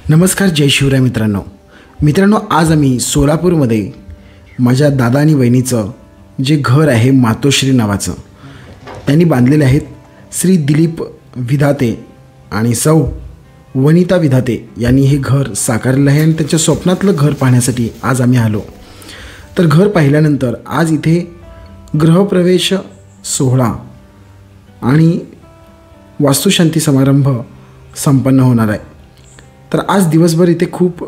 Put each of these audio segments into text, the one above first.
नमस्कार, जय शिवराय मित्रांनो, आज आम्ही सोलापूरमध्ये माझ्या दादा आणि बहिणीचं जे घर आहे मातोश्री नावाचं त्यांनी बांधलेले आहेत. श्री दिलीप विधाते आणि सौ वनिता विधाते यांनी हे घर साकारलेलं आहे आणि त्यांच्या स्वप्नातलं घर पाहण्यासाठी आज आम्ही आलो. तर घर पाहिल्यानंतर आज इथे गृहप्रवेश सोहळा आणि वास्तुशांती समारंभ संपन्न होणार आहे. तर आज दिवसभर इथे खूप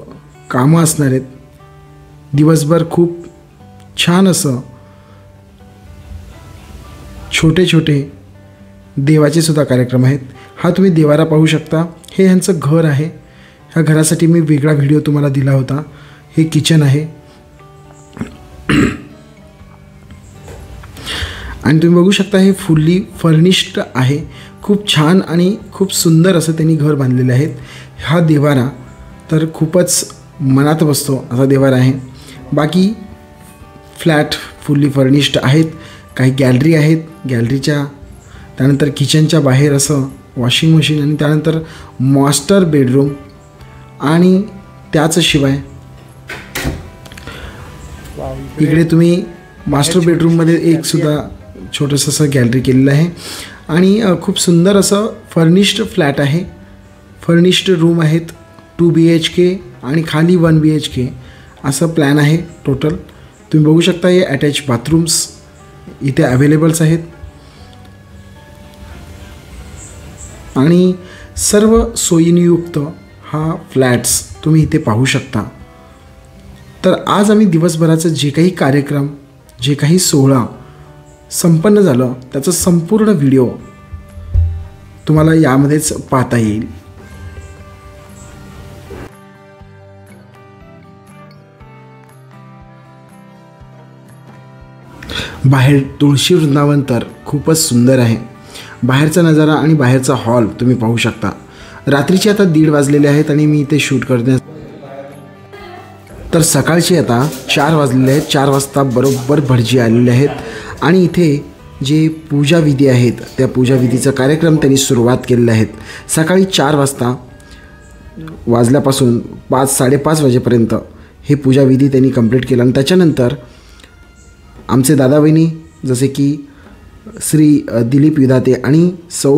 कामं असणार आहेत. दिवसभर खूप छान असं छोटे छोटे देवाचे सुद्धा कार्यक्रम आहेत. हा तुम्ही देवारा पाहू शकता. हे ह्यांचं घर आहे. ह्या घरासाठी मी वेगळा व्हिडिओ तुम्हाला दिला होता. हे किचन आहे आणि तुम्ही बघू शकता हे फुल्ली फर्निश्ड आहे. खूप छान आणि खूप सुंदर असं त्यांनी घर बांधलेलं आहे. हा देवारा तर खूपच मनात बसतो असा देवारा आहे. बाकी फ्लॅट फुल्ली फर्निश्ड आहेत. काही गॅलरी आहेत. गॅलरीच्या त्यानंतर किचनच्या बाहेर असं वॉशिंग मशीन आणि त्यानंतर मास्टर बेडरूम आणि त्याच शिवाय इकडे तुम्ही मास्टर बेडरूममध्ये एक सुद्धा छोटंसं असं गॅलरी केलेलं आहे आणि खूप सुंदर असं फर्निश्ड फ्लॅट आहे. फर्निश्ड रूम आहेत. 2 BHK आणि खाली 1 BHK असं प्लॅन आहे टोटल. तुम्ही बघू शकता हे अटॅच बाथरूम्स इथे अवेलेबल्स आहेत आणि सर्व सोयींयुक्त हा फ्लॅट्स तुम्ही इथे पाहू शकता. तर आज आम्ही दिवसभराचं जे काही कार्यक्रम जे काही सोहळा संपन्न झालं त्याचा संपूर्ण व्हिडिओ तुम्हाला यामध्येच पाहता येईल. बाहेर तुळशी वृंदावन तर खूपच सुंदर आहे. बाहेरचा नजारा आणि बाहेरचा हॉल तुम्ही पाहू शकता. रात्रीचे आता 1:30 वाजलेले आहेत आणि मी इथे शूट करण्यास तर सकाळचे आता 4 वाजलेले आहेत. 4 वाजता बरोबर भटजी आलेले आहेत आणि इथे जे पूजाविधी आहेत त्या पूजाविधीचा कार्यक्रम त्यांनी सुरुवात केलेला आहेत. सकाळी 4 वाजता वाजल्यापासून 5-5:30 वाजेपर्यंत हे पूजाविधी त्यांनी कंप्लीट केला आणि त्याच्यानंतर आमचे दादा बहिणी जसे की श्री दिलीप विधाते आणि सौ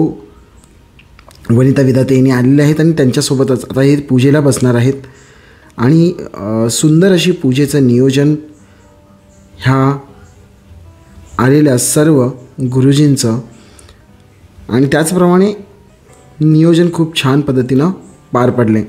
वनिता विधाते यांनी आलेले आहेत आणि त्यांच्यासोबतच आता हे पूजेला बसणार आहेत आणि सुंदर अशी पूजेचं नियोजन ह्या आलेल्या सर्व गुरुजींचं आणि त्याचप्रमाणे नियोजन खूप छान पद्धतीनं पार पडले.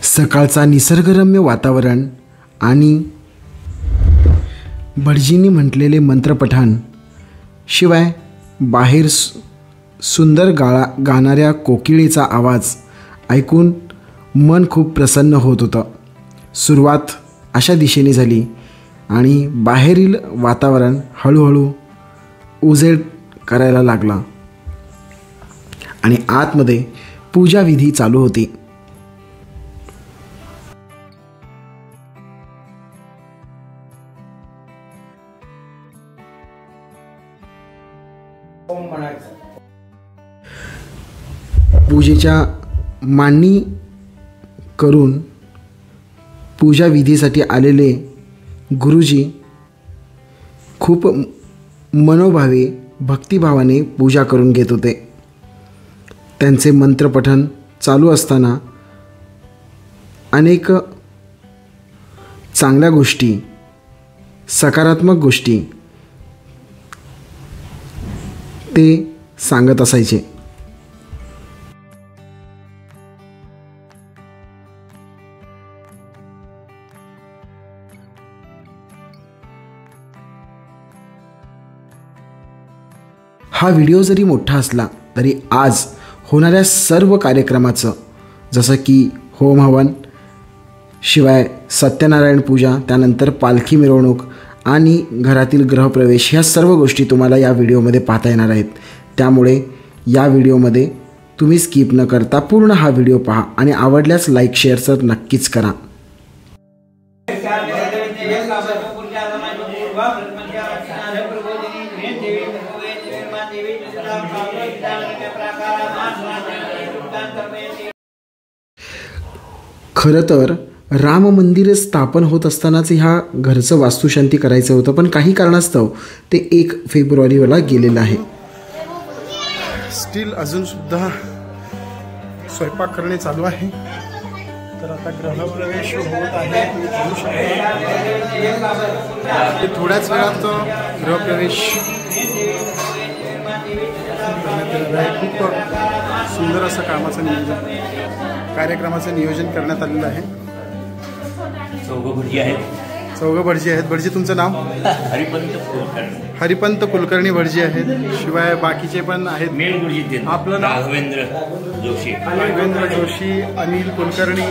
सकाळचा निसर्गरम्य वातावरण आणि भटजींनी म्हटलेले मंत्रपठण शिवाय बाहेर सुंदर गाणाऱ्या कोकिळेचा आवाज ऐकून मन खूप प्रसन्न होत होतं. सुरुवात अशा दिशेने झाली आणि बाहेरील वातावरण हळूहळू उजेड करायला लागला आणि आतमध्ये पूजाविधी चालू होती. पूजेच्या मांडणी करून पूजाविधीसाठी आलेले गुरुजी खूप मनोभावे भक्तिभावाने पूजा करून घेत होते. त्यांचे मंत्रपठण चालू असताना अनेक चांगल्या गोष्टी सकारात्मक गोष्टी ते सांगत असायचे. हा व्हिडिओ जरी मोठा असला तरी आज होणाऱ्या सर्व कार्यक्रमाचं जसं की होम हवन, शिवाय सत्यनारायण पूजा, त्यानंतर पालखी मिरवणूक आणि घरातील गृहप्रवेश ह्या सर्व गोष्टी तुम्हाला या व्हिडिओमध्ये पाहता येणार आहेत. त्यामुळे या व्हिडिओमध्ये तुम्ही स्किप न करता पूर्ण हा व्हिडिओ पहा आणि आवडल्यास लाईक शेअर तर नक्कीच करा. खरं तर राम मंदिर स्थापन होत असतानाच ह्या घरचं वास्तुशांती करायचं होतं, पण काही कारणास्तव ते 1 फेब्रुवारीला गेलेलं आहे. स्टील अजूनसुद्धा स्वयंपाक करणे चालू आहे. तर आता गृहप्रवेश होत आहे. थोड्याच वेळात गृहप्रवेश खूप सुंदर असं कार्यक्रमाचं नियोजन करण्यात आलेलं आहे. चौघं भटजी आहेत. भटजी तुमचं नाव? हरिपंत कुलकर्णी भटजी आहेत. शिवाय बाकीचे पण आहेत. आपलं नाव? राघवेंद्र जोशी, अनिल कुलकर्णी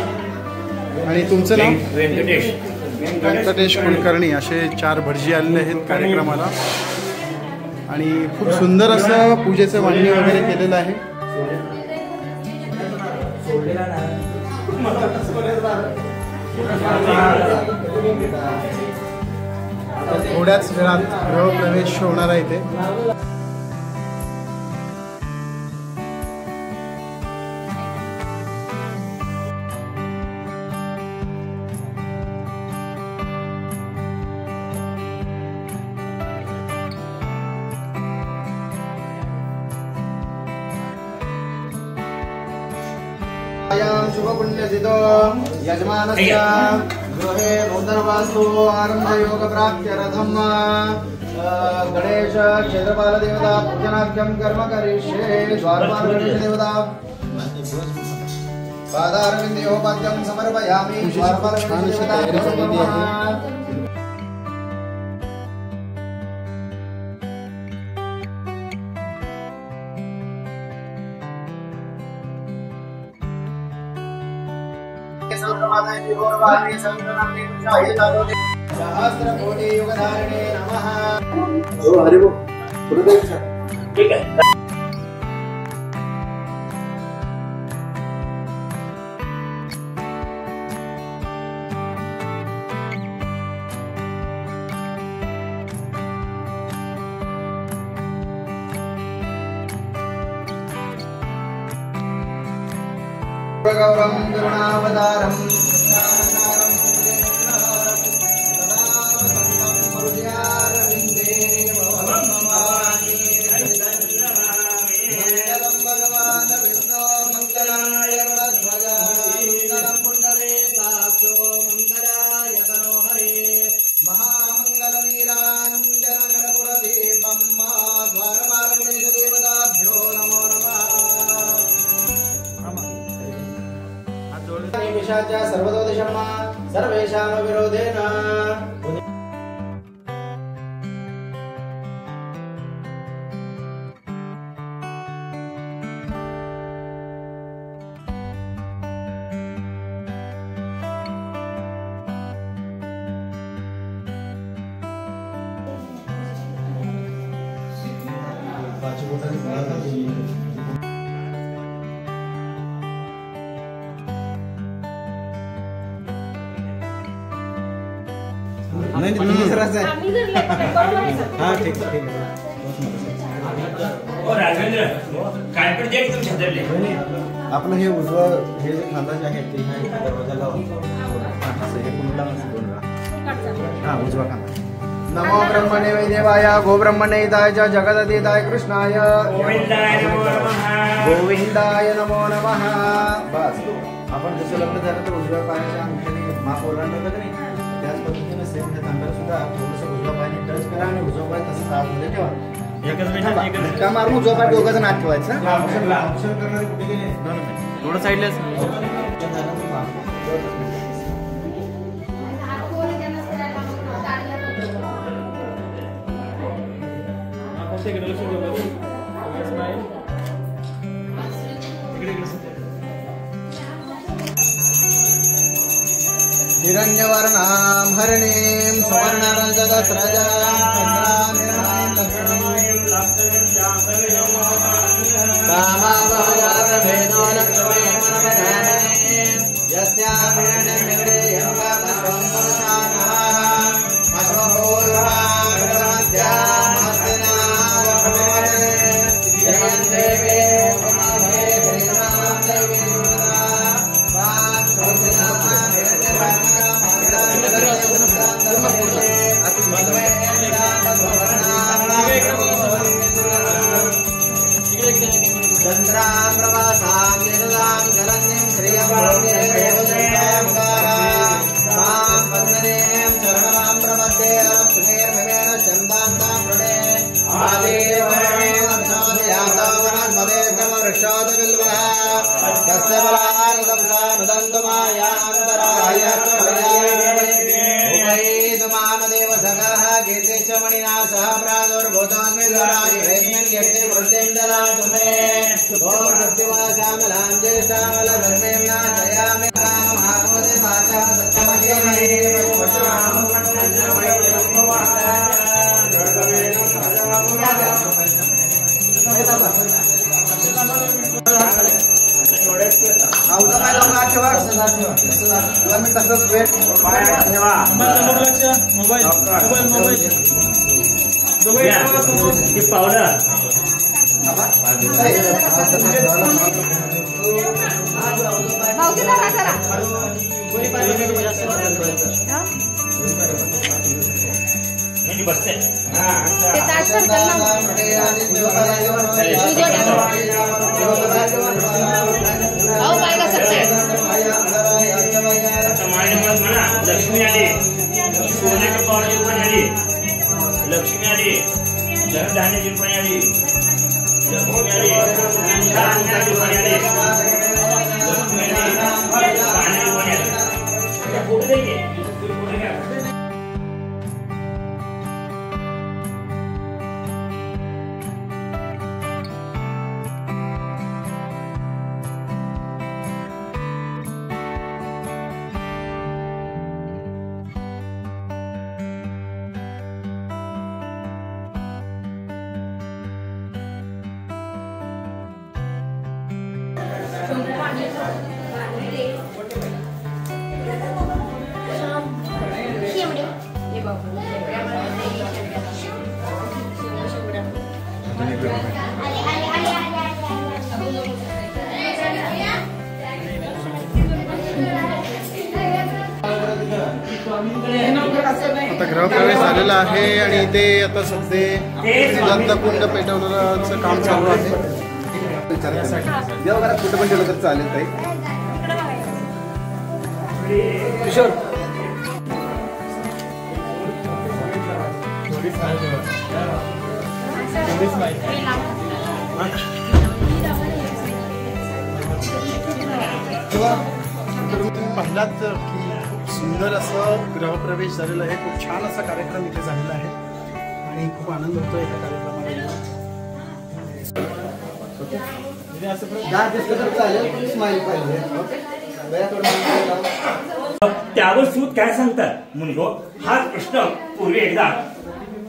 आणि तुमचं नाव? व्यंकटेश कुलकर्णी. असे 4 भटजी आलेले आहेत कार्यक्रमाला आणि खूप सुंदर असं पूजेचं मांडणी वगैरे केलेलं आहे. थोड्याच वेळात गृहप्रवेश होणार आहे इथे. शुभपुण्यसितो यजमानस्य गृहे नूतनवास्तु आरम्भयोगप्राप्त्यर्थं गणेश क्षेत्रपालदेवता पूजनाख्यं कर्म करिष्ये. द्वारपालगणेशदेवता पादारविन्दयोपाद्यं समर्पयामि. द्वारपालगणेशदेवता सहस्रकोटि युगधारिणे नमः. ठीक है. गौरं करुणावतारं सर्वदोषमा सर्वेषां विरोधेन नहीं हाँ ठीक है. आपलं हे उजवं हे जे खांदा जे आहे ते दरवाजाला हा उजवा खांदा. नमो ब्रह्मणे वैदेवाय गोब्रह्मणे हिताय च जगदतीताय कृष्णाय गोविंदाय नमो नमः. बस आपण जसं लग्न झालं तर उजव्या पायाच्या अंगठ्याने माप ओलांडलं तर नाही, त्याच पद्धतीने सेम ह्या तांब्याला सुद्धा थोडंसं उजव्या पायाने टच करा आणि उजवा पाय तसंच आतमध्ये ठेवा. धक्का मारून उजवा पाय दोघांचं नाक ठेवायचं. थोडं साईडलाच हिरण्यवर्णां हरिणीं सुवर्णरजतस्रजां चन्द्रां कामावजातभेदो लक्ष्मीं यस्यां हिरण्यनिर्देयं कामस्वं चन्द्रां प्रवासां निर्दां जलन्तीं श्रियं तां वन्दनीं चरणां प्रपद्ये लक्ष्मीर्भवेन चन्दान्तां वृणे आदिवृक्षोदविल्वः तस्य बलानुदं सा नुदन्तु मायान्तराय उपैदुमामदेव सखः कीर्तिश्च मणिना सह प्रादुर्भूतोऽस्मिन् कीर्ति वृद्धिं ददातु मे ॐ वृद्धिवासामलां ज्येष्ठामलधर्में नाशयामि महाभूते वाचः बसते लक्ष्मी आली सोन्याच्या पावडची पण आली लक्ष्मी आली धनधान्याची पण आली लक्ष्मी आली लक्ष्मी आली पाण्याची पण आली आता गृहप्रवेश झालेला आहे आणि ते आता सध्या दंतकुंड पेटवण्याचं काम चालू आहे. जेव्हा कुठं पण गेलं तर चालेल ताई. किशोर पाहिलात की सुंदर असं गृहप्रवेश झालेला आहे. खूप छान असा कार्यक्रम इथे झालेला आहे आणि खूप आनंद होतो एका कार्यक्रमाला. त्यावर सूत काय सांगतात मुनिगो हाच प्रश्न पूर्वी एकदा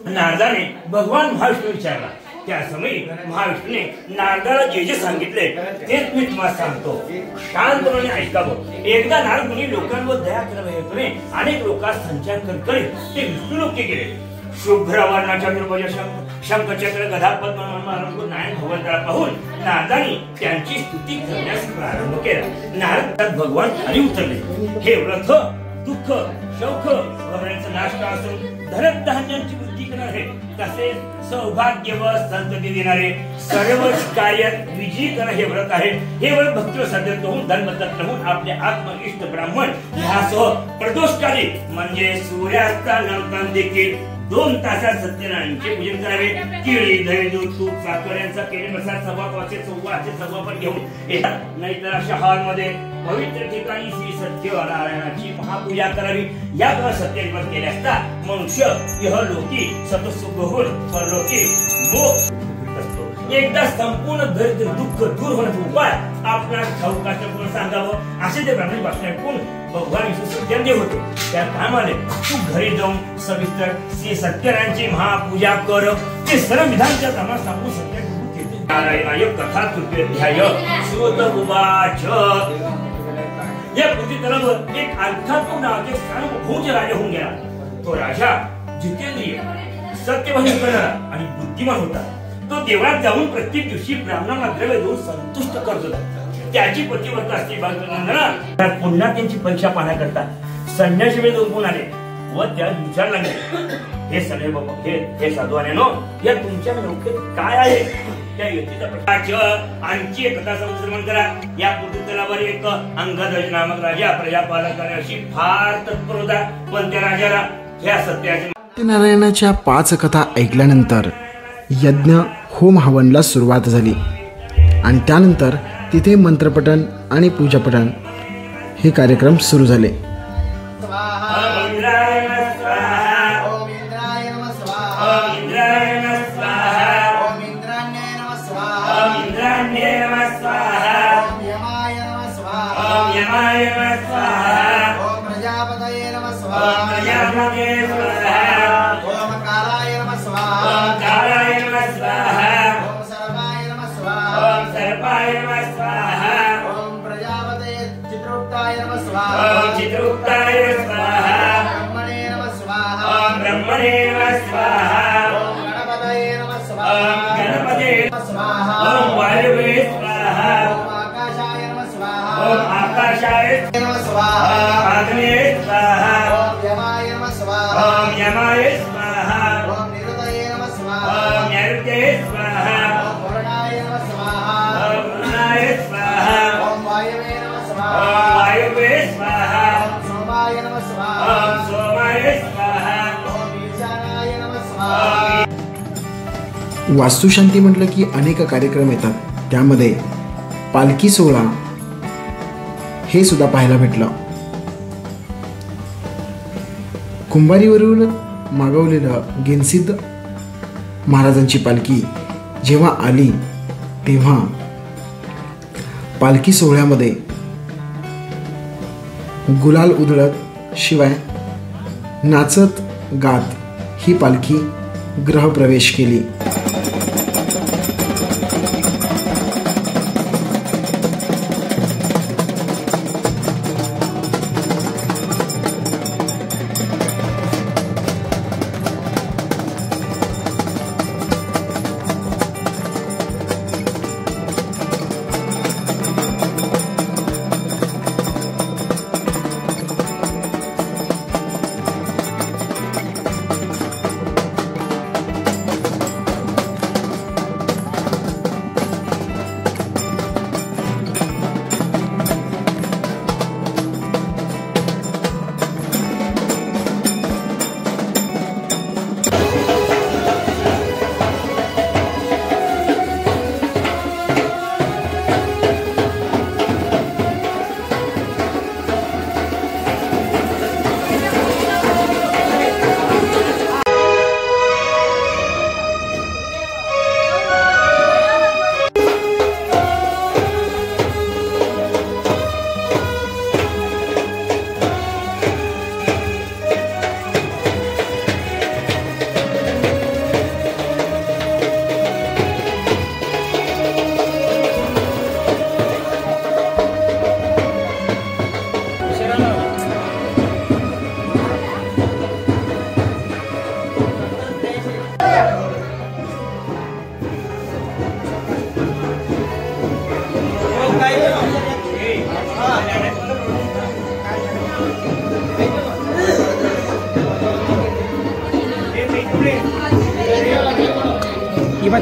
नारदाने भगवान महाविष्णू विचारला. त्या समयी महाविष्णूने नारदाला जे जे सांगितले तेच मी तुम्हाला सांगतो, शांतपणे ऐकावं. एकदा नारद मुनी लोकांवर दया करावे अनेक लोकांस संचार करीत ते विष्णुलोकी गेले. शुभ्र वर्णाच्या निर्भय शंखचक्र गदा पद्म नारायण भगवंताला पाहून नारदांनी त्यांची स्तुती करण्यास प्रारंभ केला. नारद भगवान खाली उतरले. हे व्रत दुःख शौख वगैरेचा नाश असून धन धान्यांची वृद्धी करणारे तसेच सौभाग्य व संतती देणारे सर्व कार्यात विजयी करणं हे व्रत आहे. हे व्रत भक्तीवर सदैव होऊन धर्मतत्व होऊन आपले आत्मइष्ट ब्राह्मण ह्यासह प्रदोषकाली म्हणजे सूर्यास्तानंतर देखील 2 तासात सत्यनारायणचे पूजन करावे. केळी दही दूध तूप साखर यांचा केळी प्रसाद सभापन घेऊन येतात. नाहीतर अशा हॉलमध्ये पवित्र ठिकाणी श्री सत्यनारायणाची महापूजा करावी. याद्वारे सत्यनिर्माण केले असता मनुष्य इहलोकी सतसुख होऊन परलोकी मोक्ष असतो. एकदा संपूर्ण दरिद्र दुःख दूर होण्याचा उपाय आपल्या ठाऊक सांगावं असे ते ब्राह्मण भाषण ऐकून भगवान विष्णू सत्यदेव होते. त्या कामाने तू घरी जाऊन सविस्तर श्री सत्यनारायणची महापूजा कर. ते सर्व विधान त्या प्रमाणात सांगून सत्य नारायणाय कथा तृतीयाध्याय श्रोत उवाच. या पृथ्वीतलावर एक अर्थात्मक नावाचे सार्वभौम राजा होऊन गेला. तो राजा जितेंद्रिय, सत्यवादी करणारा आणि बुद्धिमान होता. तो देवळात जाऊन प्रत्येक दिवशी ब्राह्मणांना द्रव्य देऊन संतुष्ट करत होता. त्याची पतिव्रता असते पुन्हा त्यांची परीक्षा पाहण्याकरता संन्यासी वेळ दोन आले व त्या विचार लागले, हे सगळे बाबा हे साधवाने या तुमच्या डोक्यात काय आहे? त्या व्यक्तीचा प्रकाश आणखी एक कथा संश्रमण करा. या पृथ्वीतलावर एक अंगध्वज नामक राजा प्रजापालन करण्याची फार तत्पर होता. पण त्या राजाला ह्या सत्याचे सत्यनारायणाच्या 5 कथा ऐकल्यानंतर यज्ञ होम हवनला सुरुवात झाली आणि त्यानंतर तिथे मंत्रपठण आणि पूजापठण हे कार्यक्रम सुरू झाले. वास्तुशांती म्हटलं की अनेक कार्यक्रम येतात. त्यामध्ये पालखी सोहळा हे सुद्धा पाहायला भेटलं. कुंभारीवरून मागवलेलं गेनसिद्ध महाराजांची पालखी जेव्हा आली तेव्हा पालखी सोहळ्यामध्ये गुलाल उधळत शिवाय नाचत गात ही पालखी गृहप्रवेश केली.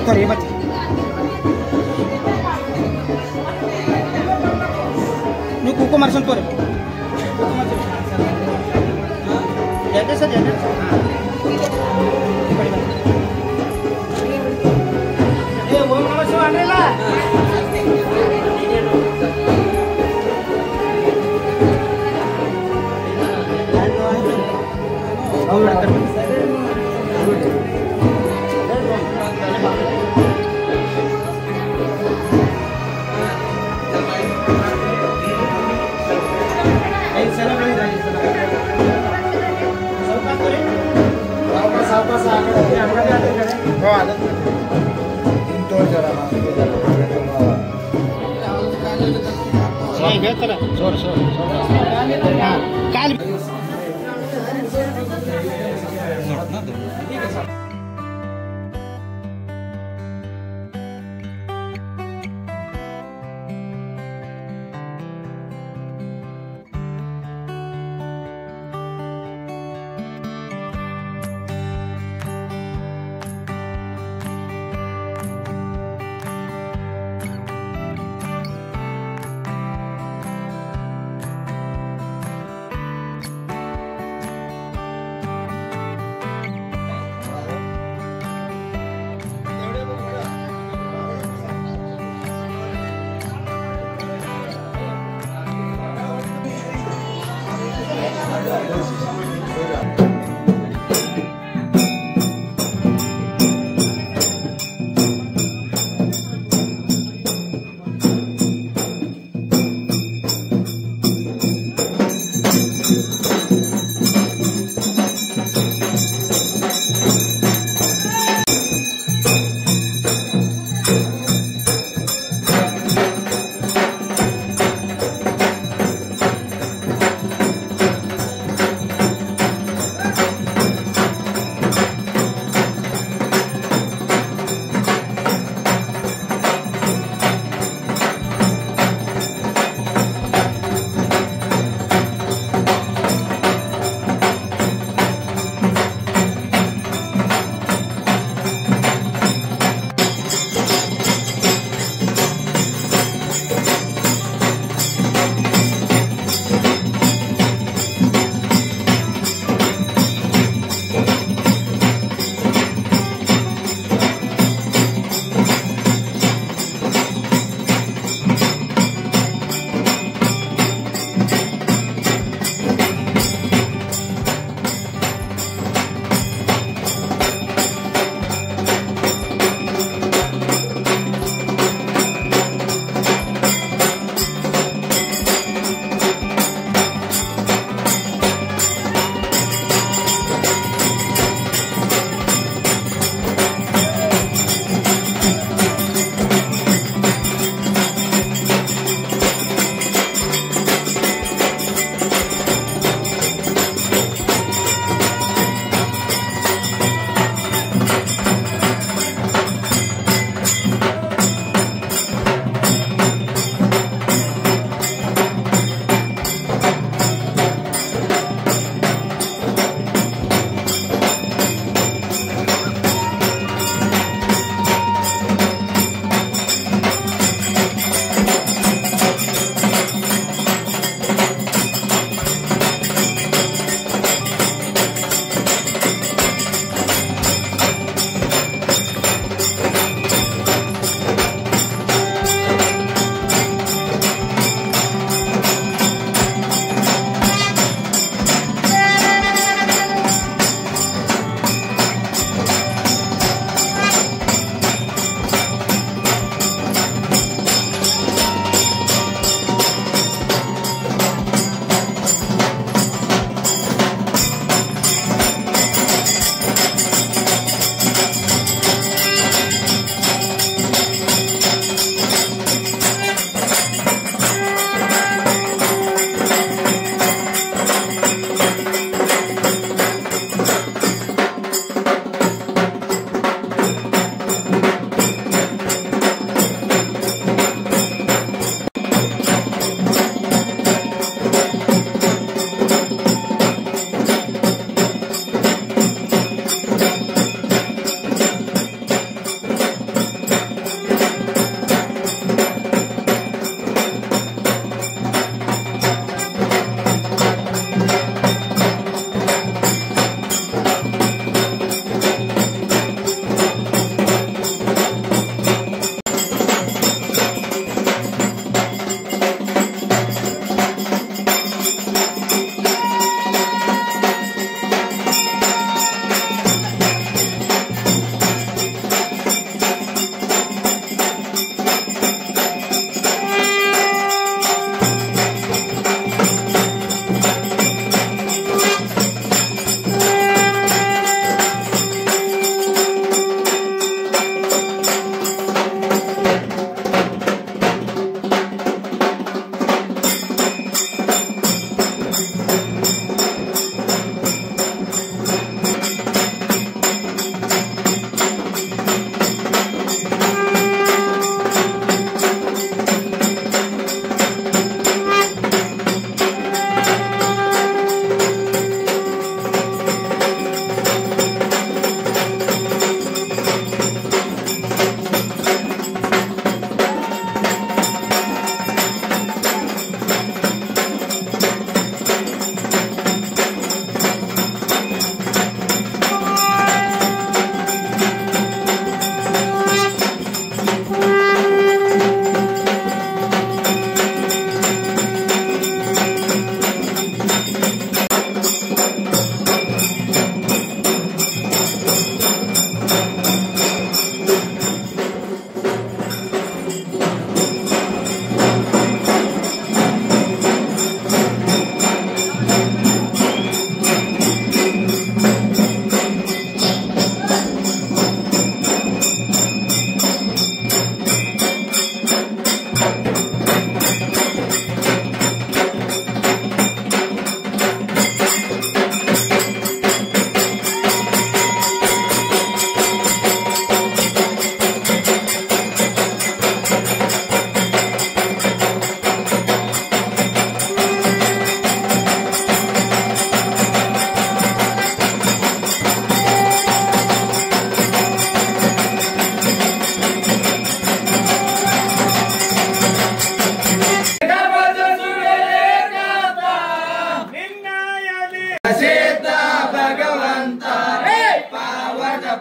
Hebat. Ini kuku marsan tuh. Jadi saja. Mau masuk Andela. Celebrate. हो आलं काल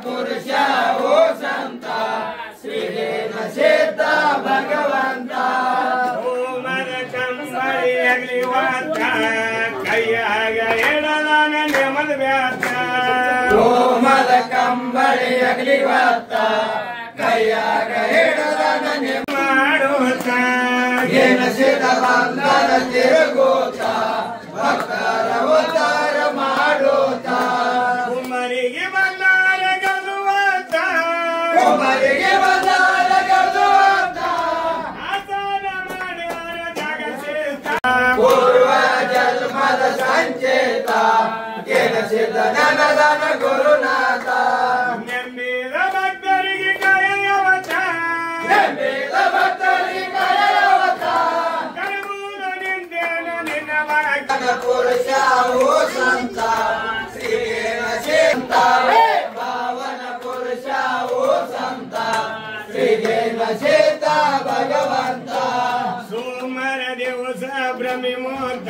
पुरुषा हो संता श्री सीता भगवंता ओ मर कंबळी अगली वाता कैयाग एडलान नेमल व्याता ओ मल कंबळी अगली वाता कैयाग एडलान ಮಾಡೋತಾ येन सीता बांधर तिरगोता भक्ತರ ಅವತಾರ ಮಾಡೋತಾ ಕುಮರಿಗೆ ಬಂದಾರ ಗದುವಾತ ಕುಮರಿಗೆ ಬಂದಾರ ಗದುವಾತ ಆಸನ ಮಾಡ್ಯಾರ ಜಗಸೇತ ಪೂರ್ವ ಜನ್ಮದ ಸಂಚೇತ येन सीता ಜ್ಞಾನದಾನ ಗುರುನಾಥ ನೆಮ್ಮಿದ ಭಕ್ತರಿಗೆ ಕರೆಯವತ ನೆಮ್ಮಿದ ಭಕ್ತರಿಗೆ ಕರೆಯವತ ಕರಬೂಲ ನಿಂದೇನ ನಿನ್ನ ವಾಕ್ಯ पुरुष हो संत श्री सीता पावन पुरुष हो संत श्री सीता भगवंत ಸೋಮರ ದಿವಸ ಭ್ರಮಿ ಮೋತ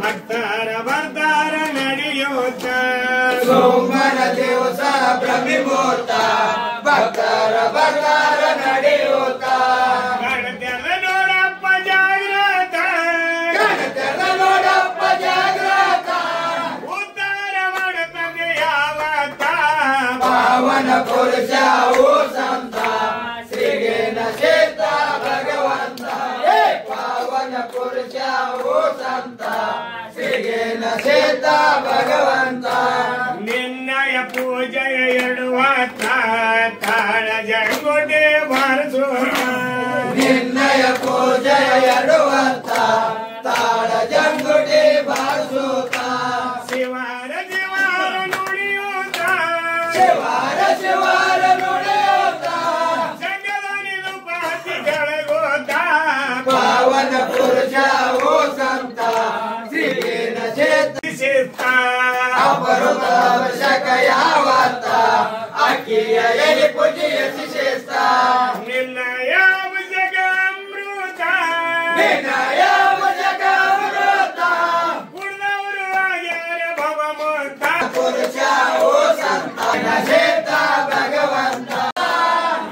ಭಕ್ತರ ಬರ್ತಾರ ನಡೆಯೋತ सोमर दिवस ब्रह्ममुहूर्त भक्तर भक्तर ನಡೆಯುತ್ತಾ ಗಣತೆರ ನೋಡಪ್ಪ ಜಾಗ್ರತ ಗಣತೆರ ನೋಡಪ್ಪ ಜಾಗ್ರತ ಉದ್ಧಾರ ಮಾಡತಂದೆ ಯಾವತ್ತ पावन पुरुष हो संत श्री सीता भगवंत पावन पुरुष हो संत श्री सीता भगवंत ನಿನ್ನಯ ಪೂಜೆಯ ಎರಡು ವಾತ ತಾಳ ಜಂಗೋಟೆ ಬಾರಿಸೋಣ ನಿನ್ನಯ ಪೂಜೆಯ ಎಡುವಂತ ತಾಳ ಜಂಗುಟಿ ಬಾರಿಸುತ್ತ ಶಿವಾರ ಶಿವಾರ ನುಡಿಯೋತ ಶಿವಾರ ಶಿವಾರ ನುಡಿಯುತ್ತ ಜಗದ ನಿಲುಪಾತಿ ಕೆಳಗೋತ ಪಾವನ ಪುರುಷ ಓ ಸಂತ ಶ್ರೀ ಸಿದ್ಧ ಅಪರೂಪ ಅವಶ್ಯಕ ಯಾವತ್ತ ಅಕ್ಕಿಯ ಎಲಿ ಪೂಜೆಯ ಶಿಶಿಸ್ತ ನಿನ್ನಯ ಭುಜಗ ಅಮೃತ ನಿನ್ನಯ ಭುಜಗ ಅಮೃತ ಉಳಿದವರು ಆಗ್ಯಾರ ಭವಮೂರ್ತ ಪುರುಷ ಓ ಸಂತ ಸೀತಾ ಭಗವಂತ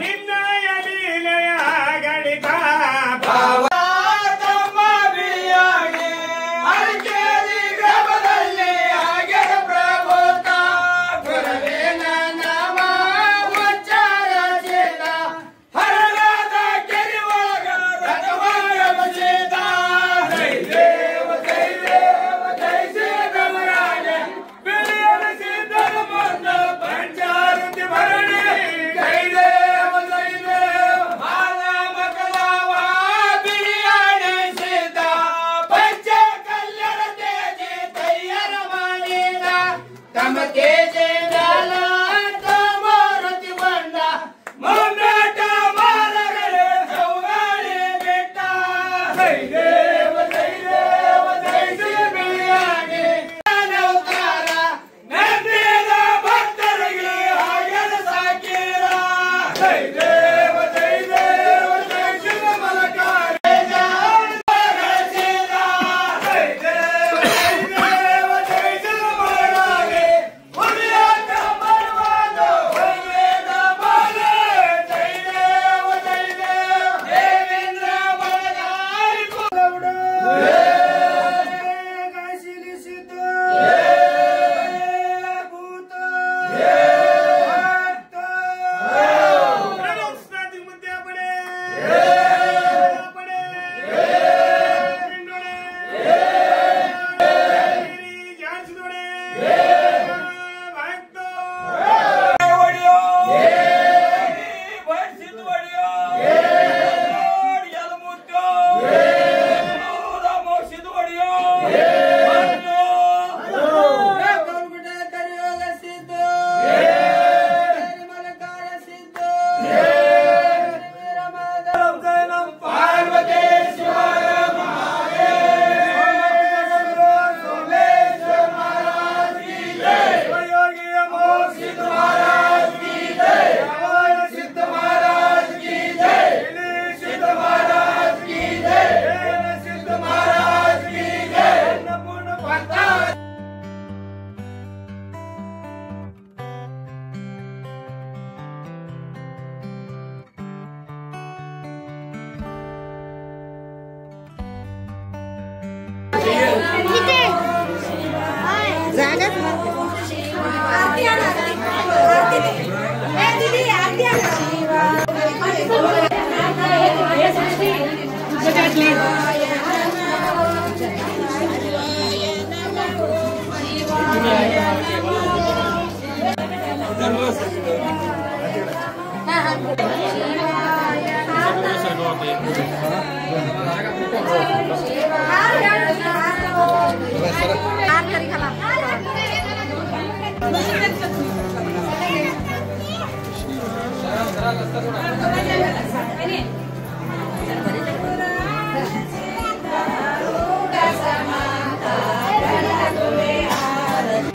ನಿನ್ನಯ ಲೀಲೆಯ ಗಣಿತ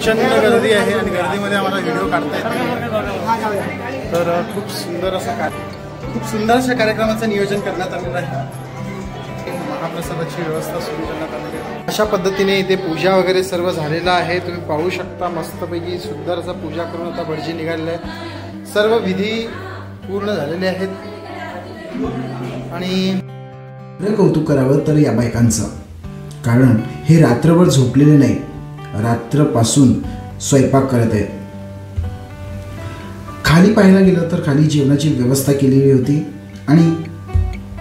प्रचंड गर्दी आहे आणि गर्दीमध्ये आम्हाला व्हिडिओ काढता येत नाही. तर खूप सुंदर असं कार्यक्रमाचं नियोजन करण्यात आलेलं आहे. महाप्रसादाची व्यवस्था सुरू करण्यात आलेली आहे. अशा पद्धतीने इथे पूजा वगैरे सर्व झालेलं आहे. तुम्ही पाहू शकता मस्तपैकी सुंदर असं पूजा करून आता भटजी निघालेलं आहे. सर्व विधी पूर्ण झालेले आहेत. आणि कौतुक करावं तर या बायकांचं, कारण हे रात्रभर झोपलेले नाही, रात्रपासून स्वयंपाक करत आहेत. खाली पाहायला गेलं तर खाली जेवणाची व्यवस्था केलेली होती आणि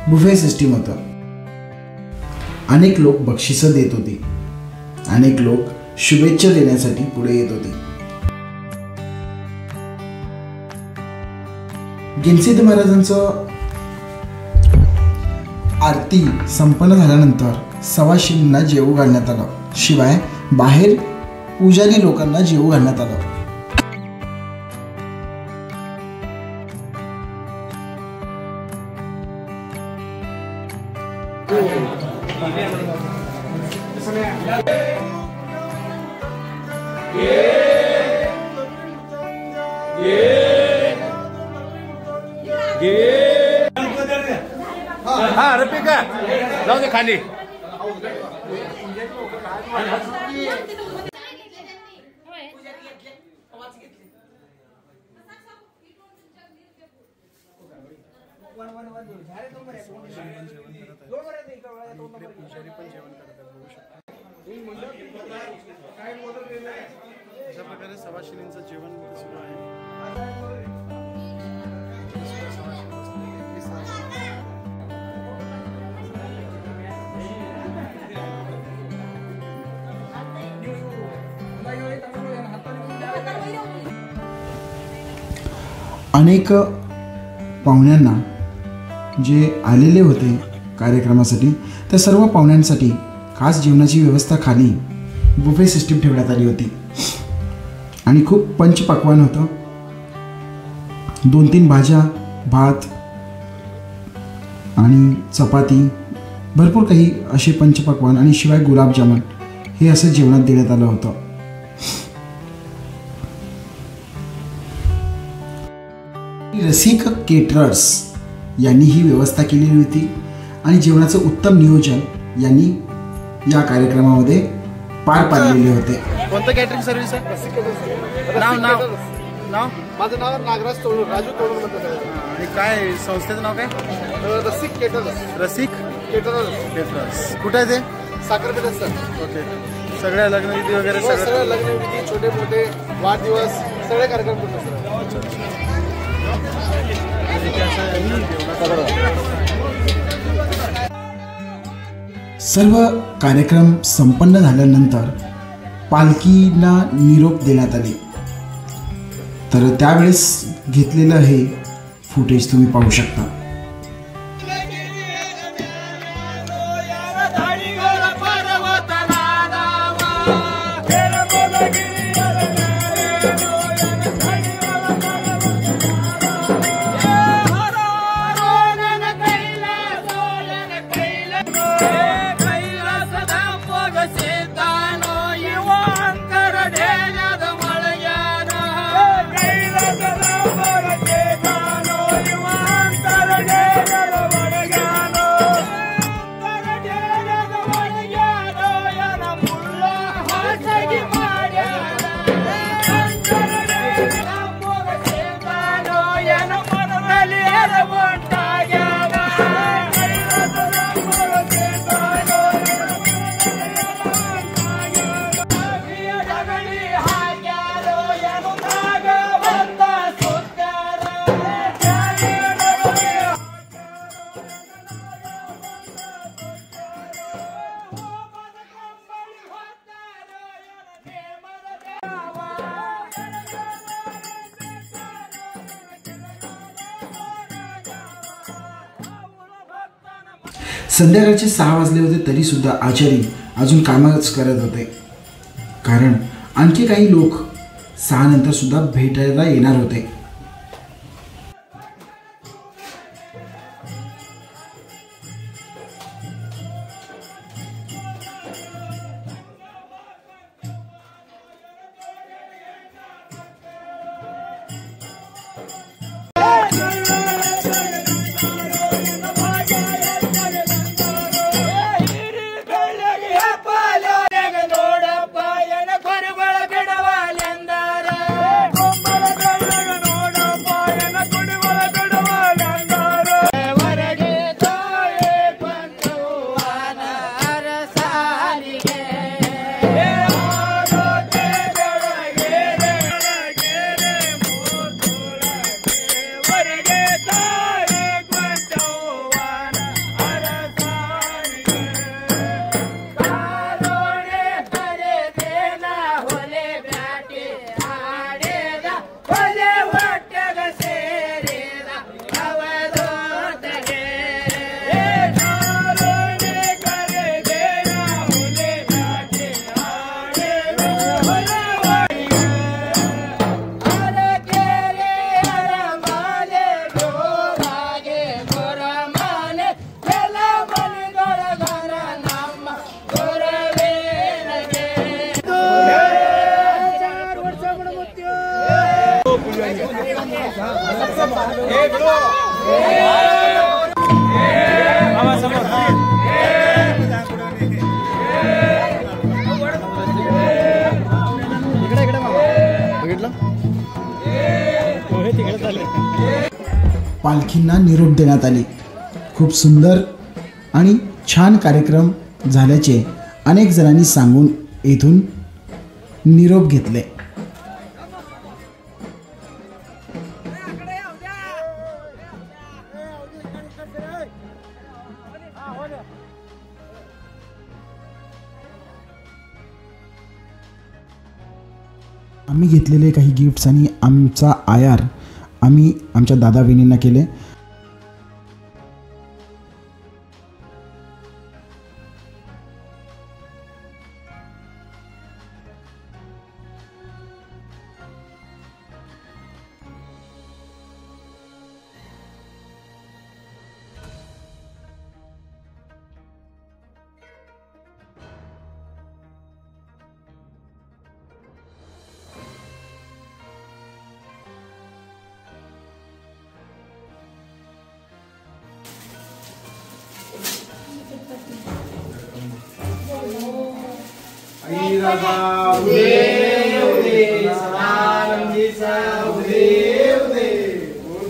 बुफे सिस्टीम होतं. अनेक लोक बक्षिसं देत होती, अनेक लोक शुभेच्छा देण्यासाठी पुढे येत होते. गिनसिद्ध महाराजांचं आरती संपन्न झाल्यानंतर सवाशिणींना जेवू घालण्यात आलं. शिवाय बाहेर पुजारी लोकांना जेवू घालण्यात आलं. हा रफिका जाऊ दे खाली. पुजारी पण जेवण करतात बघू शकता. अशा प्रकारे सवाशिणींचं जेवण सुरू आहे. अनेक पाहुण्यांना जे आलेले होते कार्यक्रमासाठी त्या सर्व पाहुण्यांसाठी खास जेवणाची व्यवस्था खाली बुफे सिस्टीम ठेवण्यात आली होती आणि खूप पंचपक्वान्न होतं. 2-3 भाज्या, भात आणि चपाती, भरपूर काही असे पंचपक्वान्न आणि शिवाय गुलाबजामुन हे असं जेवणात देण्यात आलं होतं. रसिक केटरर्स यांनी ही व्यवस्था केलेली होती आणि जेवणाचं उत्तम नियोजन यांनी या कार्यक्रमामध्ये पार पाडलेले होते. कोणतं कॅटरिंग सर्व्हिस आहे? नाव माझं नाव नागराज तोडूर, राजू तोडूर म्हणतात. आणि काय संस्थेचं नाव काय? रसिक केटरर्स. रसिक केटरर्स. कुठे आहे ते? साखरपेठात सर. ओके. सगळ्या लग्नविधी वगैरे सगळ्या लग्नविधी, छोटे मोठे वाढदिवस, सगळे कार्यक्रम करतो सर. सर्व कार्यक्रम संपन्न झाल्यानंतर पालखीला निरोप देण्यात आले. तर त्यावेळेस घेतलेलं हे फुटेज तुम्ही पाहू शकता. संध्याकाळचे 6 वाजले होते तरीसुद्धा आचारी अजून कामच करत होते, कारण आणखी काही लोक 6 नंतर सुद्धा भेटायला येणार होते. पालखींना निरोप देण्यात आले. खूप सुंदर आणि छान कार्यक्रम झाल्याचे अनेक जणांनी सांगून येथून निरोप घेतले. आम्ही घेतलेले काही गिफ्ट्स आणि आमचा आयार आम्ही आमच्या दादा वहिनींना केले.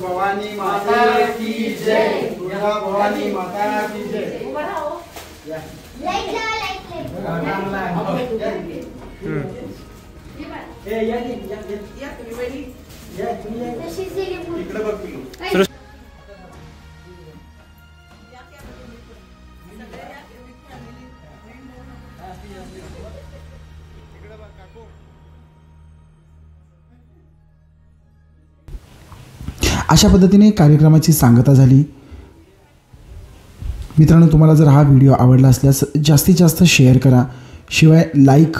भवानी माता की जय. भवानी माता की जय. अशा पद्धतीने कार्यक्रमाची सांगता झाली. मित्रांनो, तुम्हाला जर हा व्हिडिओ आवडला असल्यास जास्तीत जास्त शेअर करा. शिवाय लाईक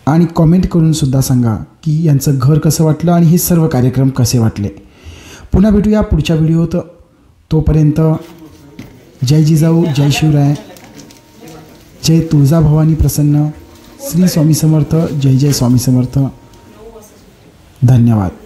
आणि कॉमेंट करूनसुद्धा सांगा की यांचं घर कसं वाटलं आणि हे सर्व कार्यक्रम कसे वाटले. पुन्हा भेटूया पुढच्या व्हिडिओत. तोपर्यंत जय जिजाऊ, जय शिवराय, जय तुळजाभवानी प्रसन्न, श्री स्वामी समर्थ, जय जय स्वामी समर्थ. धन्यवाद.